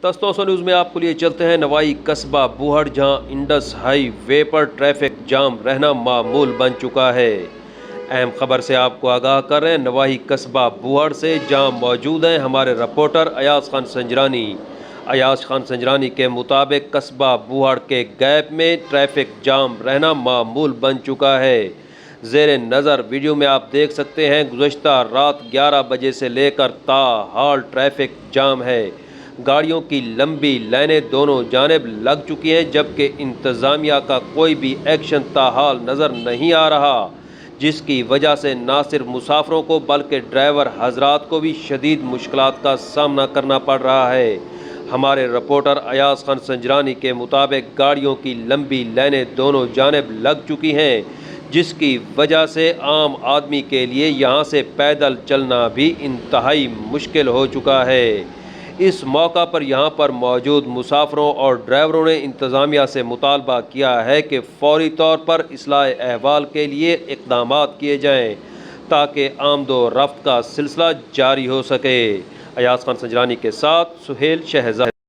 तस्तों news में आपको लिए चलते हैं नवाई कस्बा बूहड़, जहां इंडस हाई वे पर ट्रैफिक जाम रहना मामूल बन चुका है। अहम खबर से आपको आगाह कर रहे हैं नवाई कस्बा बूहड़ से, जहां मौजूद हैं हमारे रिपोर्टर अयाज खान संजरानी। अयाज खान संजरानी के मुताबिक कस्बा बूहड़ के गैप में ट्रैफिक जाम रहना मामूल बन चुका है। ज़ेरे नज़र वीडियो में आप देख सकते हैं, गुज़श्ता रात 11 बजे से लेकर ताहाल ट्रैफिक जाम है। गाड़ियों की लंबी लाइनें दोनों जानिब लग चुकी हैं, जबकि इंतज़ामिया का कोई भी एक्शन ताहाल नज़र नहीं आ रहा, जिसकी वजह से ना सिर्फ मुसाफिरों को बल्कि ड्राइवर हजरात को भी शदीद मुश्किलात का सामना करना पड़ रहा है। हमारे रिपोर्टर अयाज खान संजरानी के मुताबिक गाड़ियों की लंबी लाइनें दोनों जानिब लग चुकी हैं, जिसकी वजह से आम आदमी के लिए यहाँ से पैदल चलना भी इंतहाई मुश्किल हो चुका है। इस मौका पर यहाँ पर मौजूद मुसाफिरों और ड्राइवरों ने इंतज़ामिया से मुतालबा किया है कि फ़ौरी तौर पर इस्लाह अहवाल के लिए इक़दामात किए जाएँ, ताकि आमदो रफ्त का सिलसिला जारी हो सके। अयाज खान संजरानी के साथ सुहेल शहज़ाद।